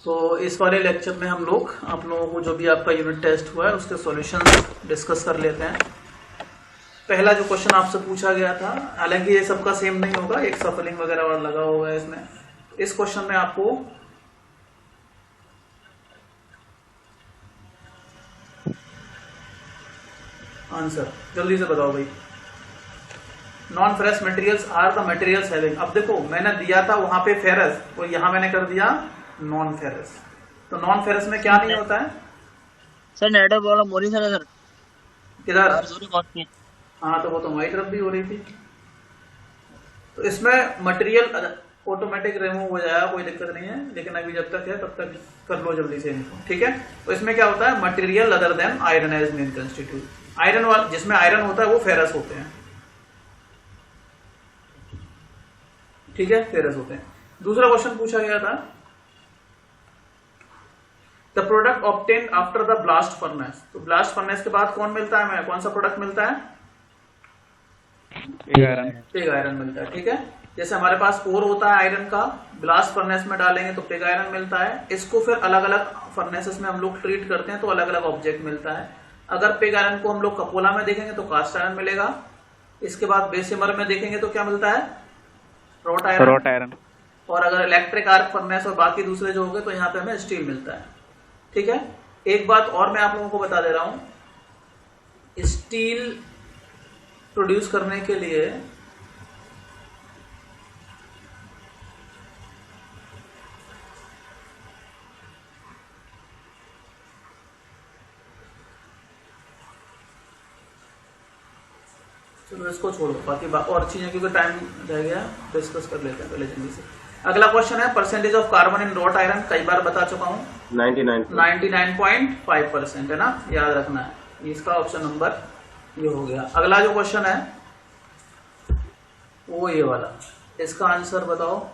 तो इस वाले लेक्चर में हम लोग आप लोगों को जो भी आपका यूनिट टेस्ट हुआ है उसके सॉल्यूशंस डिस्कस कर लेते हैं। पहला जो क्वेश्चन आपसे पूछा गया था, हालांकि ये सबका सेम नहीं होगा, एक सफलिंग वगैरह लगा हुआ है इसमें। इस क्वेश्चन में आपको आंसर जल्दी से बताओ भाई। Non ferrous materials are the materials having, अब देखो मैंने दिया था वहां पे फेरस, तो यहां मैंने कर दिया नॉन फेरस। तो नॉन फेरस में क्या नहीं होता है सर? नेटवर्क प्रॉब्लम हो रही सर किधर? हाँ तो वो तो हमारी तरफ भी हो रही थी। तो इसमें मटेरियल ऑटोमेटिक रिमूव हो जाएगा, कोई दिक्कत नहीं है, लेकिन अभी जब तक है तब तक कर लो जल्दी से इनको, ठीक है। तो इसमें क्या होता है, material other than iron as main constitute. Iron वाला जिसमें आयरन होता है वो फेरस होते हैं, ठीक है, फेरस होते हैं। दूसरा क्वेश्चन पूछा गया था, the product obtained after the blast furnace. तो ब्लास्ट फर्नेस के बाद कौन मिलता है, हमें कौन सा प्रोडक्ट मिलता है? पिग आयरन मिलता है, ठीक है। जैसे हमारे पास ओर होता है आयरन का, ब्लास्ट फर्नेस में डालेंगे तो पिग आयरन मिलता है। इसको फिर अलग अलग फर्नेसेस में हम लोग ट्रीट करते हैं तो अलग अलग ऑब्जेक्ट मिलता है। अगर पिग आयरन को हम लोग कपोला में देखेंगे तो कास्ट आयरन मिलेगा। इसके बाद बेसिमर में देखेंगे तो क्या मिलता है, रॉट आयरन। और अगर इलेक्ट्रिक आर्क फर्नेस और बाकी दूसरे जो हो गए तो यहाँ पे हमें स्टील मिलता है, ठीक है। एक बात और मैं आप लोगों को बता दे रहा हूं, स्टील प्रोड्यूस करने के लिए चलो इसको छोड़ो, बाकी और चीजें क्योंकि टाइम रह गया डिस्कस कर लेते हैं पहले जल्दी से। अगला क्वेश्चन है, percentage of carbon in wrought iron. कई बार बता चुका हूं, 99.5% है ना, याद रखना है। इसका ऑप्शन नंबर ये हो गया। अगला जो क्वेश्चन है वो ये वाला, इसका आंसर बताओ।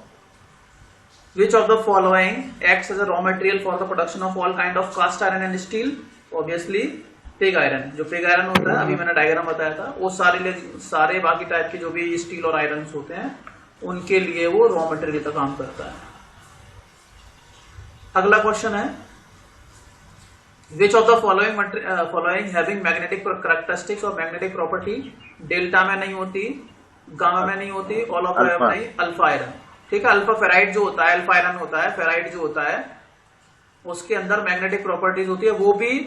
Which of the following acts as a raw material for the production of all kind of cast iron and steel? Obviously pig iron. जो पिग आयरन होता है, अभी मैंने डायग्राम बताया था, वो सारे बाकी टाइप के जो भी स्टील और आयरन होते हैं उनके लिए वो रॉ मटेरियल का काम करता है। अगला क्वेश्चन है, विच of the following having magnetic characteristics और मैग्नेटिक प्रॉपर्टी? डेल्टा में नहीं होती, गामा में नहीं होती, ऑल ऑफ नहीं, अल्फा आयरन, ठीक है। अल्फा फेराइड जो होता है, अल्फा आयरन होता है, फेराइड जो होता है उसके अंदर मैग्नेटिक प्रॉपर्टीज होती है, वो भी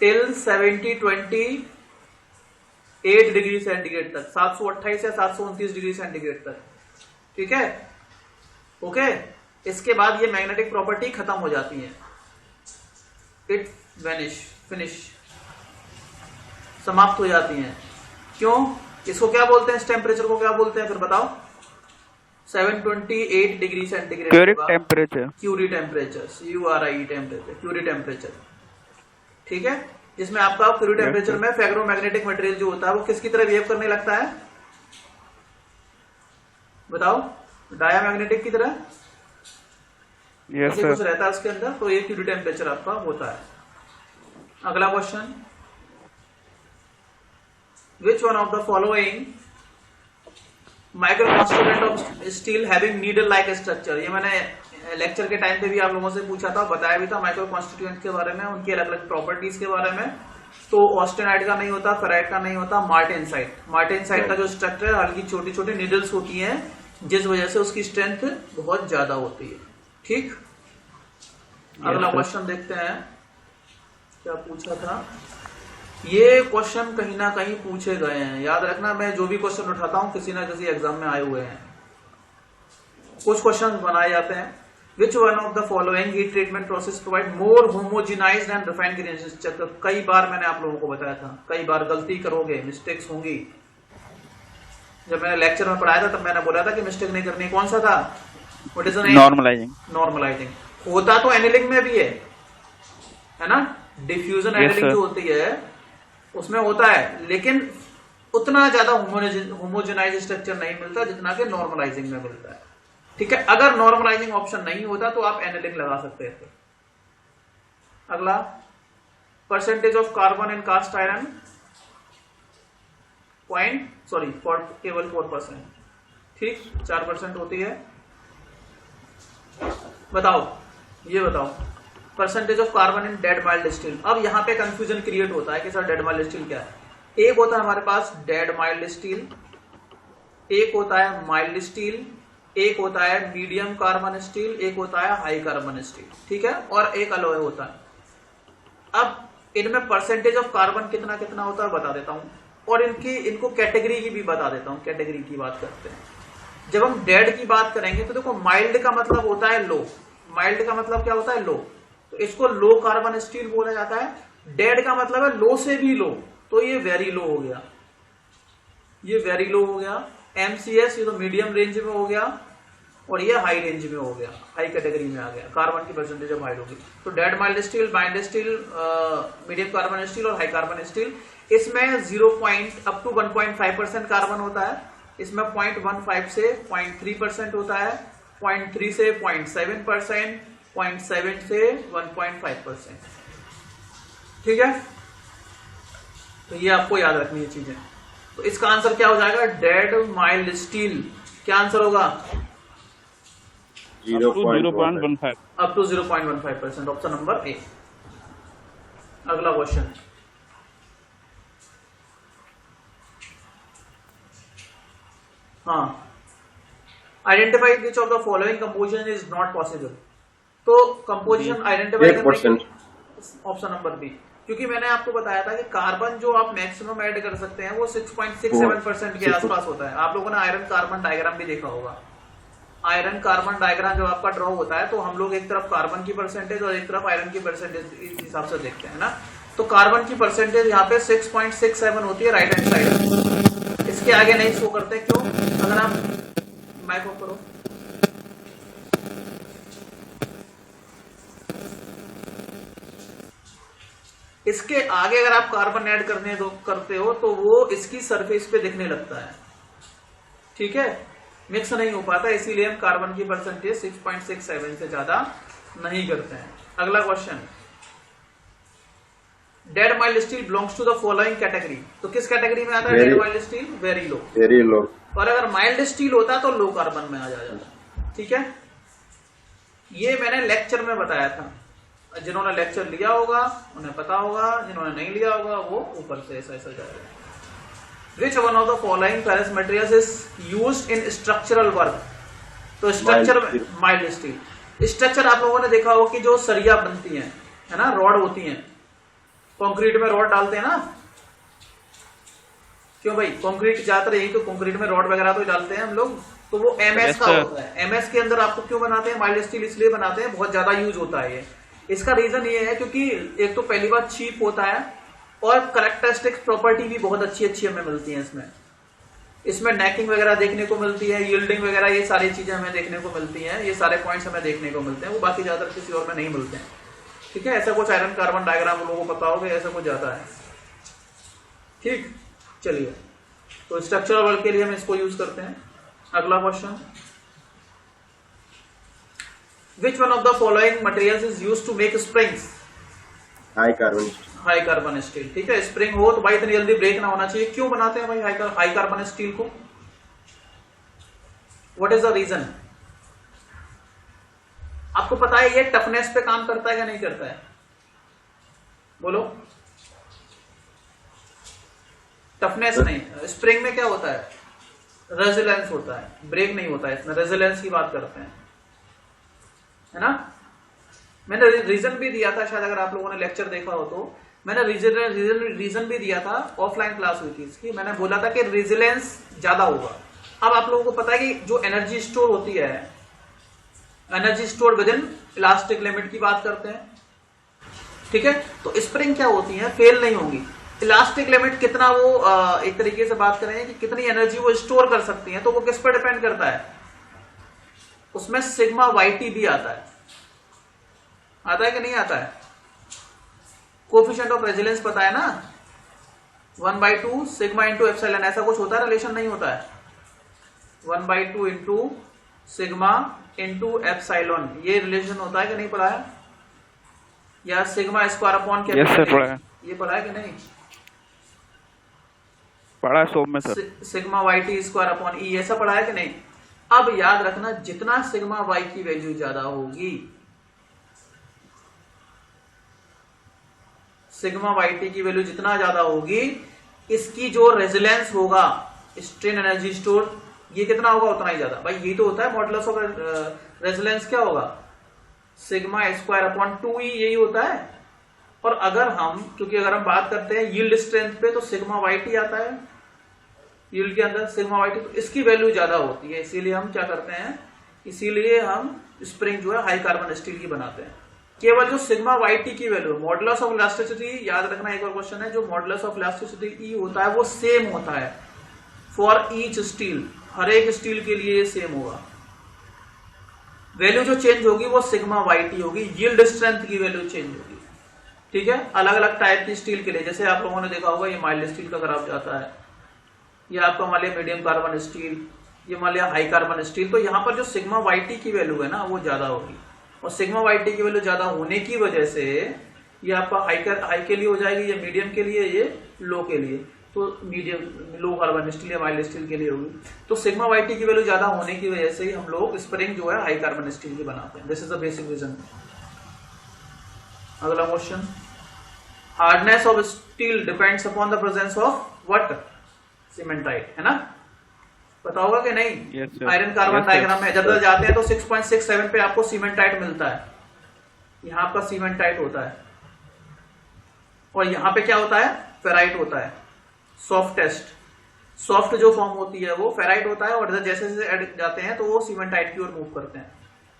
टिल 728 डिग्री सेंटीग्रेड तक, 728 या 729 डिग्री सेंटीग्रेड तक, ठीक है, ओके। इसके बाद ये मैग्नेटिक प्रॉपर्टी खत्म हो जाती है, इट वेनिश, फिनिश, समाप्त हो जाती हैं। क्यों? इसको क्या बोलते हैं, इस टेम्परेचर को क्या बोलते हैं फिर बताओ? 728 degree centigrade, Curie temperature, Curie temperature, Curie temperature, ठीक है। जिसमें आपका क्यूरी टेम्परेचर में फेरोमैग्नेटिक मटेरियल जो होता है वो किसकी तरह बिहेव करने लगता है, बताओ? डायामैग्नेटिक की तरह, कुछ रहता है उसके अंदर, तो ये क्यूरी टेम्परेचर आपका होता है। अगला question, which one of the following micro constituent of steel having needle like structure? ये मैंने लेक्चर के टाइम पे भी आप लोगों से पूछा था, बताया भी था माइक्रो कॉन्स्टिट्यूएंट के बारे में, उनकी अलग अलग प्रॉपर्टीज के बारे में। तो ऑस्टेनाइट का नहीं होता, फेराइट का नहीं होता, मार्टेनसाइट। मार्टेनसाइट का जो स्ट्रक्चर है, हल्की छोटी छोटी नीडल्स होती हैं, जिस वजह से उसकी स्ट्रेंथ बहुत ज्यादा होती है, ठीक। अगला क्वेश्चन देखते हैं, क्या पूछा था। ये क्वेश्चन कहीं ना कहीं पूछे गए हैं, याद रखना। मैं जो भी क्वेश्चन उठाता हूं किसी ना किसी एग्जाम में आए हुए हैं। कुछ क्वेश्चन बनाए जाते हैं, विच one of the following heat treatment process provide more homogenised and refined grain structure? कई बार मैंने आप लोगों को बताया था, कई बार गलती करोगे, मिस्टेक्स होंगी। जब मैंने लेक्चर में पढ़ाया था तब मैंने बोला था कि मिस्टेक नहीं करनी। कौन सा था? What is the name? Normalising. होता तो एनिलिंग में भी है ना, डिफ्यूजन एनिलिंग जो होती है उसमें होता है, लेकिन उतना ज्यादा होमोजेनाइज स्ट्रक्चर नहीं मिलता जितना कि नॉर्मलाइजिंग में मिलता है, ठीक है। अगर नॉर्मलाइजिंग ऑप्शन नहीं होता तो आप एनिलिंग लगा सकते थे। अगला, percentage of carbon in cast iron? केवल 4%, ठीक, 4% होती है। बताओ ये बताओ percentage of carbon in dead mild steel. अब यहाँ पे कंफ्यूजन क्रिएट होता है कि सर डेड माइल्ड स्टील क्या है। एक होता है हमारे पास डेड माइल्ड स्टील, एक होता है माइल्ड स्टील, एक होता है मीडियम कार्बन स्टील, एक होता है हाई कार्बन स्टील, ठीक है, और एक अलॉय होता है। अब इनमें परसेंटेज ऑफ कार्बन कितना कितना होता है बता देता हूं, और इनको कैटेगरी की भी बता देता हूं। कैटेगरी की बात करते हैं। जब हम डेड की बात करेंगे तो देखो माइल्ड का मतलब होता है लो। माइल्ड का मतलब क्या होता है? लो। तो इसको लो कार्बन स्टील बोला जाता है। डेड का मतलब है लो से भी लो, तो ये वेरी लो हो गया, ये वेरी लो हो गया। MCS ये तो मीडियम रेंज में हो गया, और ये हाई रेंज में हो गया, हाई कैटेगरी में आ गया। कार्बन की परसेंटेज ऑफ हाई होगी। तो dead mild steel, mild steel, medium carbon steel और हाई कार्बन स्टील, इसमें 0 अप टू 1.5% कार्बन होता है। इसमें 0.15 से 0.3% होता है, 0.3 से 0.7%, 0.7 से 1.5%, ठीक है। तो ये आपको याद रखनी है चीजें। तो इसका आंसर क्या हो जाएगा? Dead mild steel. क्या आंसर होगा? 0.15 up to 0.15%, option number A. अगला क्वेश्चन, हाँ, identify which of the following composition is not possible. तो कंपोजिशन आइडेंटिफाई करने के ऑप्शन नंबर बी, क्योंकि मैंने आपको बताया था कि कार्बन जो आप मैक्सिमम ऐड कर सकते हैं वो 6.67% के आसपास होता है। आप लोगों ने आयरन कार्बन डायग्राम भी देखा होगा। आयरन कार्बन डायग्राम जब आपका ड्रॉ होता है तो हम लोग एक तरफ कार्बन की परसेंटेज और एक तरफ आयरन की परसेंटेज इस हिसाब से देखते हैं ना। तो कार्बन की परसेंटेज यहाँ पे 6.67 होती है राइट हैंड साइड। इसके आगे नहीं शो करते, क्यों? अगर आप माइक ऑफ करो, इसके आगे अगर आप कार्बन ऐड करते हो तो वो इसकी सरफेस पे दिखने लगता है, ठीक है, मिक्स नहीं हो पाता। इसीलिए हम कार्बन की परसेंटेज 6.67 से ज्यादा नहीं करते हैं। अगला question, dead mild steel belongs to the following category. तो किस कैटेगरी में आता है dead mild steel? Very low. Very low. और अगर माइल्ड स्टील होता तो लो कार्बन में आ जाता, ठीक है। ये मैंने लेक्चर में बताया था, जिन्होंने लेक्चर लिया होगा उन्हें पता होगा, जिन्होंने नहीं लिया होगा वो ऊपर से ऐसा ऐसा जाएगा। Which one of the following ferrous materials is used in structural work? तो स्ट्रक्चर माइल्ड स्टील। स्ट्रक्चर आप लोगों ने देखा हो कि जो सरिया बनती है ना, रॉड होती हैं, कंक्रीट में रॉड डालते हैं ना। क्यों भाई? कंक्रीट ज्यादातर यही तो कंक्रीट में रॉड वगैरह तो डालते हैं हम लोग। तो वो MS का होता है। MS के अंदर आपको क्यों बनाते हैं माइल्ड स्टील? इसलिए बनाते हैं, बहुत ज्यादा यूज होता है ये। इसका रीजन ये है क्योंकि एक तो पहली बात चीप होता है, और करेक्टरिस्टिक्स प्रॉपर्टी भी बहुत अच्छी अच्छी हमें मिलती है इसमें नेकिंग वगैरह देखने को मिलती है, यील्डिंग वगैरह, ये सारी चीजें हमें देखने को मिलती हैं। ये सारे पॉइंट्स हमें देखने को मिलते हैं, वो बाकी ज्यादातर किसी और में नहीं मिलते हैं, ठीक है। ऐसा कुछ आयरन कार्बन डायग्राम लोगों को पता होगा, ऐसा कुछ ज्यादा है, ठीक। चलिए, तो स्ट्रक्चरल वर्क के लिए हम इसको यूज करते हैं। अगला question, which one of the following materials is used to make springs? High carbon. High carbon steel, ठीक है। स्प्रिंग हो तो भाई इतनी जल्दी ब्रेक ना होना चाहिए। क्यों बनाते हैं भाई हाई कार्बन स्टील को? What is the reason? आपको पता है ये टफनेस पे काम करता है या नहीं करता है? बोलो। टफनेस नहीं, स्प्रिंग में क्या होता है? रेजिलेंस होता है, ब्रेक नहीं होता है इसमें। रेजिलेंस की बात करते हैं, है ना। मैंने रीजन भी दिया था, शायद अगर आप लोगों ने लेक्चर देखा हो तो मैंने रीजन भी दिया था, ऑफलाइन क्लास हुई थी इसकी। मैंने बोला था कि रेजिलेंस ज्यादा होगा। अब आप लोगों को पता है कि जो एनर्जी स्टोर होती है, energy store with in elastic limit की बात करते हैं, ठीक है। तो स्प्रिंग क्या होती है? फेल नहीं होंगी। इलास्टिक लिमिट कितना वो एक तरीके से बात करें कि कितनी एनर्जी वो स्टोर कर सकती है, तो वो किस पर डिपेंड करता है? उसमें सिग्मा YT भी आता है कि नहीं आता है? कोफिशिएंट ऑफ रेजिलेंस पता है ना, 1/2 सिग्मा इंटू एप्सिलॉन, ऐसा कुछ होता है, रिलेशन नहीं होता है। 1/2 इंटू सिग्मा इंटू एप्सिलॉन, ये रिलेशन होता है कि नहीं पढ़ा है? या सिग्मा स्क्वायर अपॉन क्या? यस सर, पढ़ा है। ये पढ़ा है कि नहीं? पढ़ा है सोम में sir. Sigma YT square upon E, ऐसा पढ़ा है कि नहीं? अब याद रखना, जितना सिग्मा Y की वैल्यू ज्यादा होगी सिग्मा वाई टी की वैल्यू जितना ज्यादा होगी, इसकी जो रेजिलेंस होगा, स्ट्रेन एनर्जी स्टोर, ये कितना होगा उतना ही ज्यादा। भाई यही तो होता है मॉडुलस ऑफ रेजिलेंस, क्या होगा सिग्मा स्क्वायर अपॉन 2e, यही होता है। और अगर हम, क्योंकि अगर हम बात करते हैं यील्ड स्ट्रेंथ पे, तो सिग्मा वाई टी आता है यील्ड के अंदर, सिग्मा वाई टी, तो इसकी वैल्यू ज्यादा होती है। इसीलिए हम क्या करते हैं, इसीलिए हम स्प्रिंग जो है हाई कार्बन स्टील की बनाते हैं। केवल जो सिग्मा वाई टी की वैल्यू, मॉडुलस ऑफ इलास्टिसिटी, याद रखना एक और क्वेश्चन है, जो मॉडुलस ऑफ इलास्टिसिटी ई होता है वो सेम होता है फॉर ईच स्टील, हर एक स्टील के लिए सेम होगा। वैल्यू जो चेंज होगी वो सिग्मा वाई टी होगी, यील्ड स्ट्रेंथ की वैल्यू चेंज होगी, ठीक है। अलग अलग टाइप की स्टील के लिए, जैसे आप लोगों ने देखा होगा ये माइल्ड स्टील का ग्राफ जाता है, ये आपका मान लिया मीडियम कार्बन स्टील, ये मान लिया हाई कार्बन स्टील, तो यहाँ पर जो सिग्मा वाई टी की वैल्यू है ना वो ज्यादा होगी। और सिग्मा वाई टी की वैल्यू ज्यादा होने की वजह से ये आपका हाई के लिए हो जाएगी, ये मीडियम के लिए, ये लो के लिए, तो मीडियम लो कार्बन स्टील या माइल्ड स्टील के लिए होगी। तो सिग्मा वाई टी की वैल्यू ज्यादा होने की वजह से ही हम लोग स्प्रिंग जो है हाई कार्बन स्टील की बनाते हैं। This is the basic reason. अगला question, hardness of steel depends upon the presence of what, cementite, है ना, पता होगा कि नहीं। Yes, sir. Iron carbon Yes, sir. Diagram में जब जाते हैं तो 6.67 पे आपको सीमेंटाइट मिलता है, यहां आपका सीमेंटाइट होता है, और यहां पे क्या होता है, फेराइट होता है। सॉफ्टेस्ट, सॉफ्ट जो फॉर्म होती है वो फेराइट होता है, और जैसे जैसे ऐड जाते हैं तो वो सीमेंटाइट की ओर मूव करते हैं,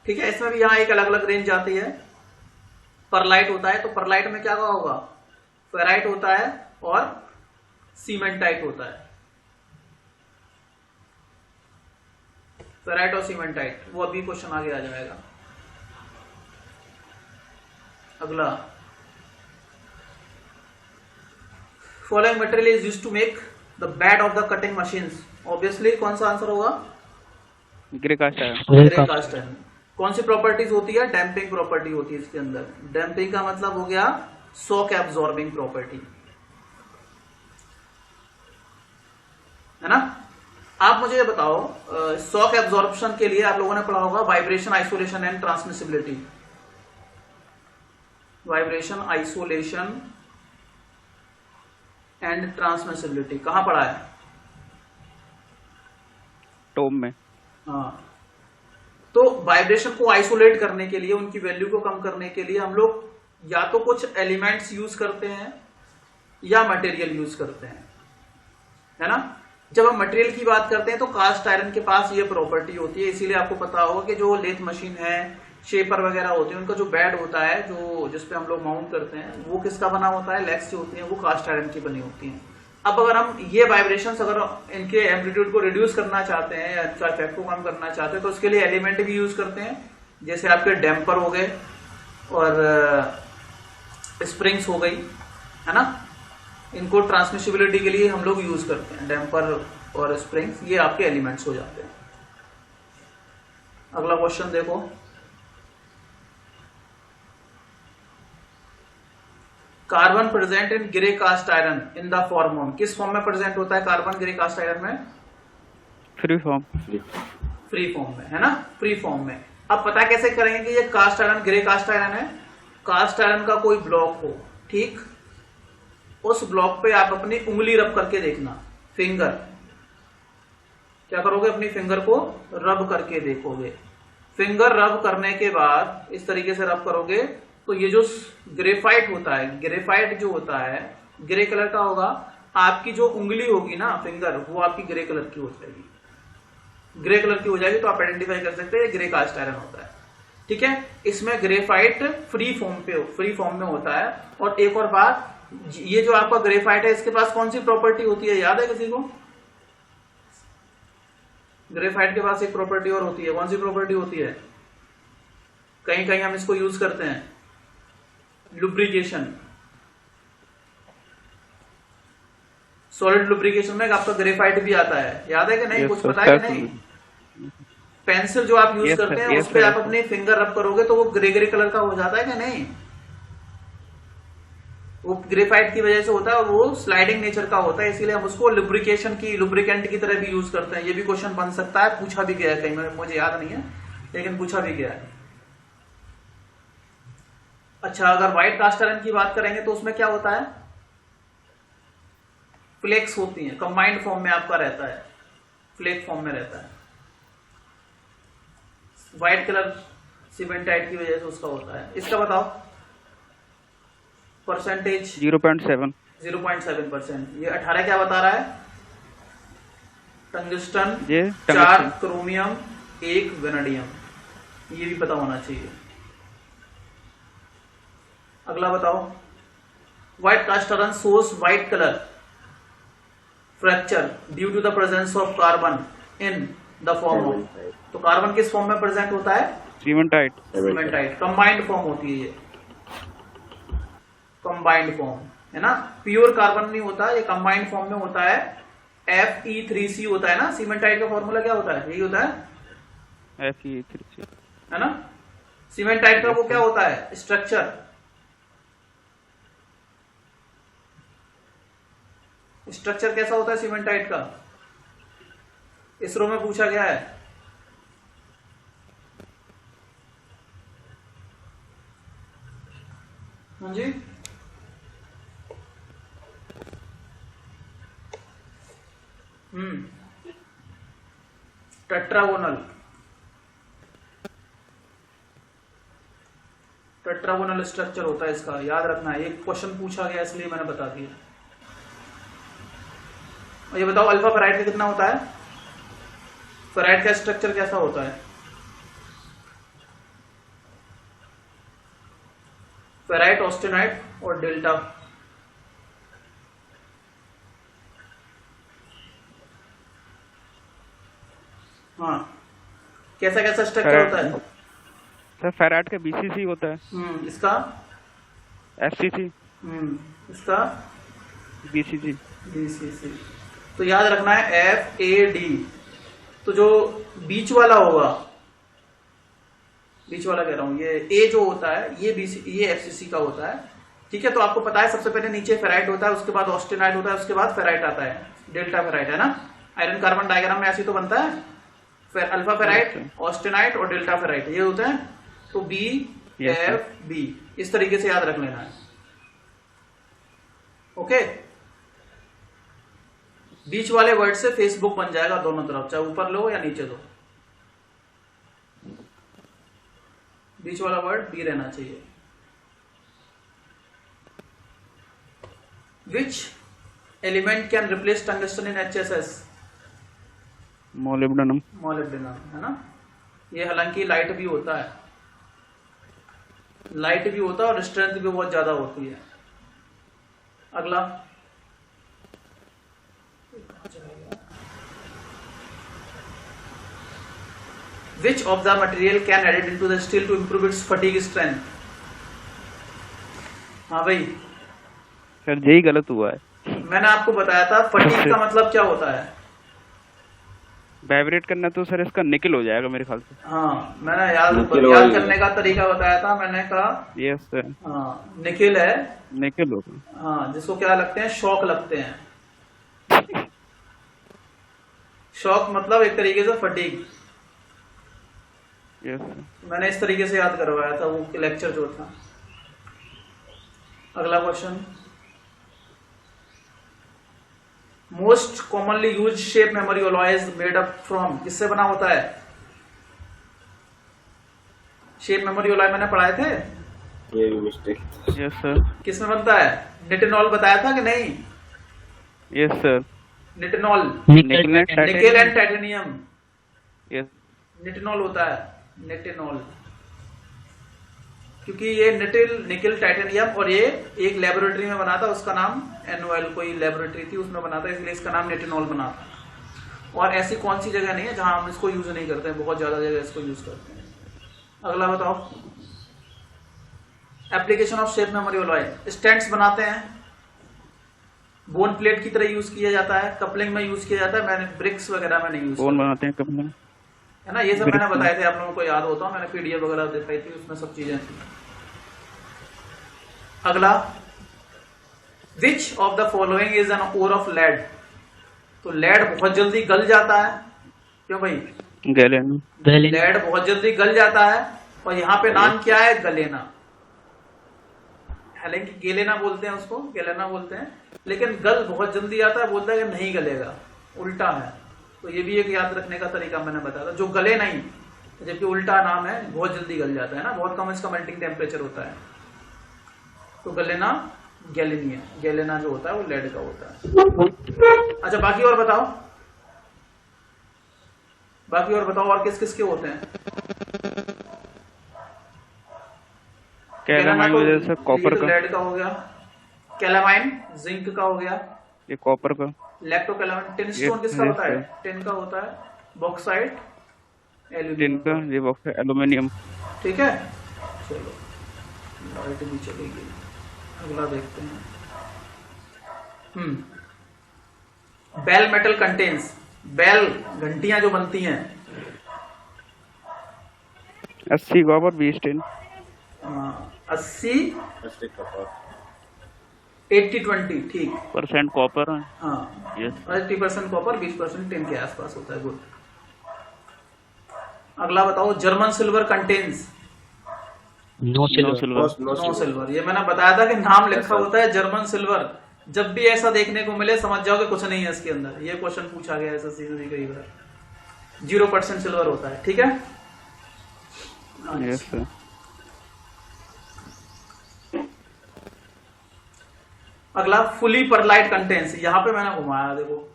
ठीक है। इसमें भी यहाँ एक अलग अलग रेंज आती है। परलाइट होता है, तो परलाइट में क्या होगा, फेराइट होता है और सीमेंटाइट होता है, फेराइट और सीमेंटाइट, वो अभी क्वेश्चन आगे आ जाएगा। अगला, following material is used to make the bed of the cutting machines, obviously कौन सा आंसर होगा, grey cast iron. Grey cast iron. कौन सी प्रॉपर्टीज होती है, डैम्पिंग प्रॉपर्टी होती है इसके अंदर। डैम्पिंग का मतलब हो गया शॉक एब्जॉर्बिंग प्रॉपर्टी, है ना। आप मुझे ये बताओ, शॉक एब्जॉर्प्शन के लिए आप लोगों ने पढ़ा होगा vibration, isolation and transmissibility. Vibration, isolation and transmissibility कहां पढ़ा है, टॉम में। हाँ, तो वाइब्रेशन को आइसोलेट करने के लिए, उनकी वैल्यू को कम करने के लिए हम लोग या तो कुछ एलिमेंट्स यूज करते हैं या मटेरियल यूज करते हैं, है ना। जब हम मटेरियल की बात करते हैं तो कास्ट आयरन के पास ये प्रॉपर्टी होती है, इसीलिए आपको पता होगा कि जो लेथ मशीन है, शेपर वगैरह होती है, उनका जो बेड होता है, जो जिसपे हम लोग माउंट करते हैं, वो किसका बना होता है, लेग्स जो होती हैं वो कास्ट आयरन की बनी होती हैं। अब अगर हम ये वाइब्रेशंस, अगर इनके एम्पलीट्यूड को रिड्यूस करना चाहते हैं या इनका इफेक्ट को कम करना चाहते हैं, तो उसके लिए एलिमेंट भी यूज करते हैं, जैसे आपके डैम्पर हो गए और स्प्रिंग्स हो गई, है ना। इनको ट्रांसमिसिबिलिटी के लिए हम लोग यूज करते हैं, डैम्पर और स्प्रिंग्स, ये आपके एलिमेंट्स हो जाते हैं। अगला क्वेश्चन देखो, carbon present in grey cast iron in the form, किस फॉर्म में प्रेजेंट होता है कार्बन ग्रे कास्ट आयरन में, फ्री फॉर्म, फ्री फॉर्म में, है ना, फ्री फॉर्म में। अब पता कैसे करेंगे कि ये cast iron, grey cast iron है। कास्ट आयरन का कोई ब्लॉक हो, ठीक, उस ब्लॉक पे आप अपनी उंगली रब करके देखना, फिंगर, क्या करोगे, अपनी फिंगर को रब करके देखोगे। फिंगर रब करने के बाद इस तरीके से रब करोगे तो ये जो ग्रेफाइट होता है, ग्रेफाइट जो होता है ग्रे कलर का होगा। आपकी जो उंगली होगी ना, फिंगर, वो आपकी ग्रे कलर की हो जाएगी, ग्रे कलर की हो जाएगी, तो आप आइडेंटिफाई कर सकते हैं ग्रे कास्ट आयरन होता है, ठीक है। इसमें ग्रेफाइट फ्री फॉर्म में होता है। और एक और बात, ये जो आपका ग्रेफाइट है, इसके पास कौन सी प्रॉपर्टी होती है, याद है किसी को, ग्रेफाइट के पास एक प्रॉपर्टी और होती है, कौन सी प्रॉपर्टी होती है, कहीं कहीं हम इसको यूज करते हैं, लुब्रिकेशन, सॉलिड लुब्रिकेशन में आपका ग्रेफाइट भी आता है, याद है कि नहीं, कुछ पता है कि नहीं। पेंसिल जो आप यूज करते हैं, उस पर आप अपने फिंगर रब करोगे तो वो ग्रे ग्रे कलर का हो जाता है कि नहीं, वो ग्रेफाइट की वजह से होता है, और वो स्लाइडिंग नेचर का होता है, इसीलिए हम उसको लुब्रिकेशन की, लुब्रिकेंट की तरह भी यूज करते हैं। ये भी क्वेश्चन बन सकता है, पूछा भी गया है कहीं, मुझे याद नहीं है, लेकिन पूछा भी गया है। अच्छा, अगर व्हाइट कास्ट आयरन की बात करेंगे तो उसमें क्या होता है, फ्लेक्स होती हैं, कंबाइंड फॉर्म में आपका रहता है, फ्लेक फॉर्म में रहता है। व्हाइट कलर सीमेंटाइट की वजह से उसका होता है। इसका बताओ परसेंटेज। 0.7। 0.7%। ये 18 क्या बता रहा है, टंगस्टन, ये 4 टंगस्टन। Chromium, 1 vanadium. ये भी पता होना चाहिए। अगला बताओ, white cast iron shows white colour fracture due to the presence of carbon in the form of, तो कार्बन किस फॉर्म में प्रेजेंट होता है, सीमेंटाइट। सीमेंटाइट। कंबाइंड फॉर्म होती है ये, कंबाइंड फॉर्म है ना, प्योर कार्बन नहीं होता, ये कंबाइंड फॉर्म में होता है। Fe3C होता है ना, सीमेंटाइट का फॉर्मूला क्या होता है, यही होता है Fe3C है ना। सीमेंटाइट का वो क्या होता है, स्ट्रक्चर, स्ट्रक्चर कैसा होता है सीमेंटाइट का, इसरो में पूछा गया है। हाँ जी, टेट्रागोनल, टेट्रागोनल स्ट्रक्चर होता है इसका, याद रखना है, एक क्वेश्चन पूछा गया इसलिए मैंने बता दिया। और ये बताओ अल्फा फेराइट का कितना होता है, फेराइट का स्ट्रक्चर कैसा होता है, फेराइट, ऑस्टेनाइट और डेल्टा। हाँ, कैसा कैसा स्ट्रक्चर होता है सर? फेराइट का BCC होता है। इसका FCC। इसका BCC। BCC। तो याद रखना है FAD। तो जो बीच वाला होगा, बीच वाला कह रहा हूं, ये A जो होता है ये FCC का होता है, ठीक है। तो आपको पता है सबसे पहले नीचे फेराइट होता है, उसके बाद ऑस्टेनाइट होता है, उसके बाद फेराइट आता है, डेल्टा फेराइट है ना। आयरन कार्बन डायग्राम में ऐसे तो बनता है, फिर अल्फा फेराइट, ऑस्टेनाइट और डेल्टा फेराइट ये होते हैं। तो BFB इस तरीके से याद रख लेना है, ओके। बीच वाले वर्ड से फेसबुक बन जाएगा दोनों तरफ, चाहे ऊपर लो या नीचे दो, बीच वाला वर्ड B रहना चाहिए। Which element can replace tungsten in HSS? Molybdenum. Molybdenum है ना। ये हालांकि लाइट भी होता है, लाइट भी होता है और स्ट्रेंथ भी बहुत ज्यादा होती है। अगला, Which of the material can added into the steel to improve its fatigue strength? हाँ भाई, सर यही गलत हुआ है। मैंने आपको बताया था फटीग का मतलब क्या होता है, वाइब्रेट करना, तो सर इसका निकल हो जाएगा मेरे ख्याल से। हाँ, मैंने याद करने का तरीका बताया था, मैंने कहा यस सर। हाँ, निकिल है, निकल होगा। हाँ, जिसको क्या लगते हैं, शॉक लगते हैं। शॉक मतलब एक तरीके से फटीग। Yes sir. मैंने इस तरीके से याद करवाया था वो लेक्चर जो था। अगला question, most commonly use shape memory alloy is made up from, किससे बना होता है शेप मेमोरी अलॉय, मैंने पढ़ाए थे, ये भी मिस्टेक। Yes sir. किसमें बनता है, निटिनॉल बताया था कि नहीं, yes sir. Nitinol, nickel nickel and titanium, yes. Nitinol होता है, निटिनॉल, क्योंकि ये निकिल टाइटेनियम, और ये एक लेबोरेटरी में बना था, उसका नाम एनओएल कोई लेबोरेटरी थी उसमें बना था, इसलिए इसका नाम निटिनॉल बना था। और ऐसी कौन सी जगह नहीं है जहां हम इसको यूज नहीं करते हैं, बहुत ज्यादा जगह इसको यूज करते हैं। अगला बताओ, application of shape memory alloy, stands बनाते हैं, बोन प्लेट की तरह यूज किया जाता है, कपलिंग में यूज किया जाता है, मैंने ब्रिक्स वगैरह में नहीं यूज बोन बनाते हैं कब में, है ना। ये सब मैंने बताए थे, आप लोगों को याद होता, मैंने पीडीएफ वगैरह दिखाई थी, उसमें सब चीजें थी। अगला, which of the following is an ore of lead, तो लेड बहुत जल्दी गल जाता है, क्यों भाई, गैलेन। लेड बहुत जल्दी गल जाता है, और यहां पे नाम क्या है, गलेना। हालांकि गेलेना बोलते हैं उसको, गेलेना बोलते हैं, लेकिन गल बहुत जल्दी आता है, बोलता है कि नहीं गलेगा, उल्टा है। तो ये भी एक याद रखने का तरीका मैंने बताया था, जो गले नहीं, जबकि उल्टा नाम है, बहुत जल्दी गल जाता है ना, बहुत कम इसका मेल्टिंग टेम्परेचर होता है। तो गलेना गैलिनिया, गैलेना जो होता है वो लेड का होता है। अच्छा बाकी और बताओ, बाकी और बताओ, और किस किस के होते हैं? कैलामाइन वजह से कॉपर का, लेड का हो गया, कैलामाइन जिंक का हो गया, ये कॉपर का, लैक्टोकैलामाइन, टिन स्टोन किसका होता है? टिन का होता है, बॉक्साइट टिन का, ये बॉक्साइट एल्यूमिनियम। ठीक है, चलो लाइट भी चलेगी। अगला देखते हैं। बेल मेटल कंटेन्स, बेल घंटियां जो बनती हैं, 80 कॉपर 20 टिन। 80 कॉपर 80-20, ठीक % कॉपर है। हाँ, यस 80% कॉपर 20% टिन के आसपास होता है। गुड। अगला बताओ, German silver contains, no silver. No silver. ये मैंने बताया था कि नाम लिखा होता है जर्मन सिल्वर, जब भी ऐसा देखने को मिले समझ जाओ कि कुछ नहीं है इसके अंदर। ये क्वेश्चन पूछा गया ऐसा सीधे कई बार। 0% सिल्वर होता है, ठीक है। Yes sir. अगला फुली परलाइट कंटेंस, यहाँ पे मैंने घुमाया देखो,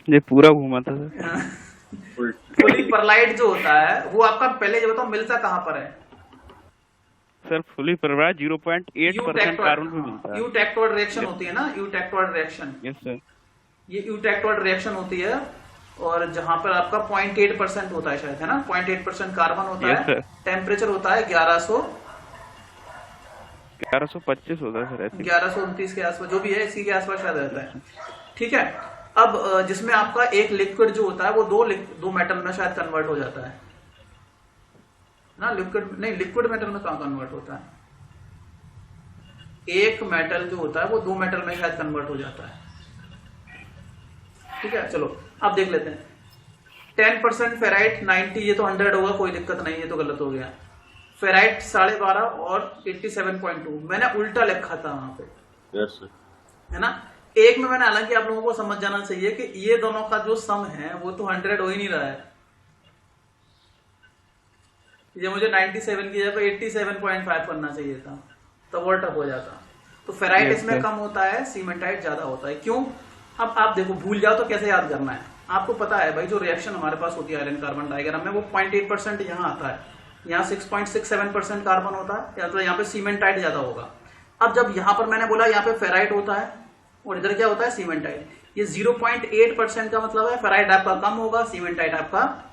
ये पूरा घूमा था सर। फुली परलाइट जो होता है वो आपका, पहले ये बताओ मिलता कहाँ पर है? सर फुली परलाइट 0.8% कार्बन पे मिलता है। यूटेक्टोइड रिएक्शन होती है ना, यूटेक्टोइड रिएक्शन। Yes sir. ये यूटेक्टोइड रिएक्शन होती है, और जहां पर आपका 0.8% होता है शायद, है ना, 0.8% कार्बन होता Yes, है। टेम्परेचर होता है 1125 होता है सर, ऐसे 1129 के आसपास, जो भी है इसी के आसपास शायद रहता है। ठीक है। अब जिसमें आपका एक लिक्विड जो होता है वो दो मेटल में शायद कन्वर्ट हो जाता है ना, लिक्विड नहीं, लिक्विड मेटल में कहाँ कन्वर्ट होता है? एक मेटल जो होता है वो 2 मेटल में शायद कन्वर्ट हो जाता है। ठीक है, चलो अब देख लेते हैं। 10% फेराइट 90, ये तो 100 होगा, कोई दिक्कत नहीं, ये तो गलत हो गया। फेराइट 12.5 और 87.2, मैंने उल्टा लिखा था वहां पे, यस सर, है ना। एक में मैंने, हालांकि आप लोगों को समझ जाना चाहिए कि ये दोनों का जो सम है वो तो 100 हो ही नहीं रहा है। ये मुझे 97 की जगह 87.5 करना चाहिए था, तब और टफ हो जाता। तो फेराइट Yes, इसमें sir. कम होता है, सीमेंटाइट ज्यादा होता है। क्यों? अब आप देखो, भूल जाओ तो कैसे याद करना है। आपको पता है भाई, जो रिएक्शन हमारे पास होती है आयरन कार्बन डायग्राम में, वो 0.8% यहाँ आता है, यहाँ 6.67% कार्बन होता है, या तो यहाँ पे सीमेंटाइट ज्यादा होगा। अब जब यहाँ पर मैंने बोला यहाँ पे फेराइट होता है और इधर क्या होता है? सीमेंटाइट। ये 0.8% का मतलब है फेराइट आपका कम होगा, सीमेंटाइट आपका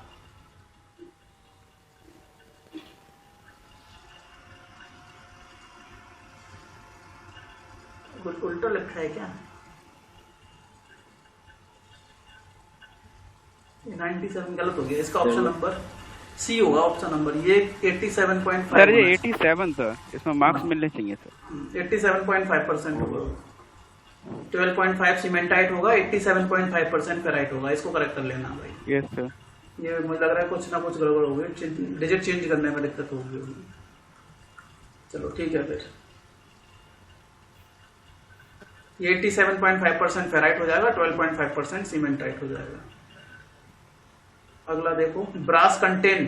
उल्टा लिखा है क्या? 97 गलत हो गया, इसका ऑप्शन नंबर सी होगा, ऑप्शन नंबर ये 87.5। सर ये 87 था, इसमें मार्क्स मिलने चाहिए सर। 87.5% होगा, 12.5 सीमेंटाइट होगा, 87.5% फेराइट होगा। इसको करेक्ट कर लेना भाई। Yes sir. ये मुझे लग रहा है कुछ ना कुछ गड़बड़ हो गई, डिजिट चेंज करने में दिक्कत होगी। चलो ठीक है, फिर ये 87.5% फेराइट हो जाएगा, 12.5% सीमेंटाइट हो जाएगा। अगला देखो, ब्रास कंटेन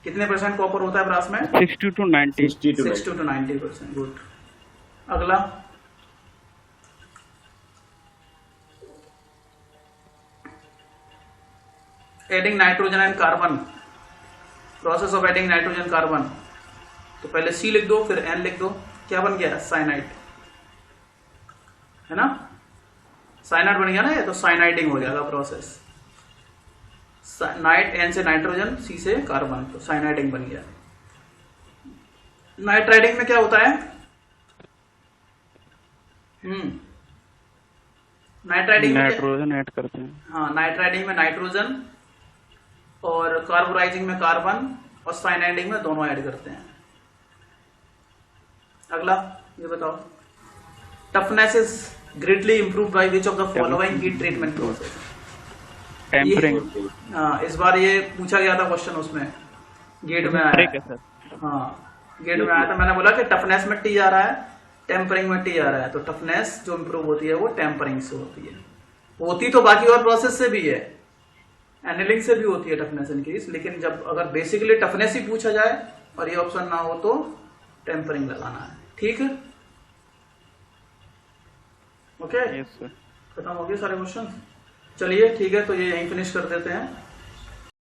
कितने % कॉपर होता है ब्रास में? 60 to 90। 60 to 90%। गुड। अगला, adding nitrogen and carbon, process of adding nitrogen carbon. तो पहले सी लिख दो, फिर एन लिख दो, क्या बन गया? साइनाइड, है ना। साइनाइड बन गया ना, ये तो साइनाइडिंग हो जाएगा प्रोसेस। नाइट, एन से नाइट्रोजन, सी से कार्बन, तो साइनाइडिंग बन गया। नाइट्राइडिंग में क्या होता है? नाइट्राइडिंग में नाइट्रोजन ऐड करते हैं। हाँ, नाइट्राइडिंग में नाइट्रोजन, और कार्बोराइजिंग में कार्बन, और साइनाइडिंग में दोनों ऐड करते हैं। अगला ये बताओ, toughness is greatly improve by which of the following heat treatment process? Tempering. हाँ, इस बार ये पूछा गया था क्वेश्चन, उसमें गेट में आया है। सर। हाँ, गेट में आया था, मैंने बोला कि टफनेस में टी आ रहा है, टेम्परिंग में टी आ रहा है, तो टफनेस जो इंप्रूव होती है वो टेम्परिंग से होती है। होती तो बाकी और प्रोसेस से भी है, एनिलिंग से भी होती है टफनेस इंक्रीज, लेकिन जब अगर बेसिकली टफनेस ही पूछा जाए और ये ऑप्शन ना हो तो टेम्परिंग लगाना है। ठीक है, ओके, यस सर। खत्म हो गए सारे क्वेश्चन। चलिए ठीक है, तो ये यहीं फिनिश कर देते हैं।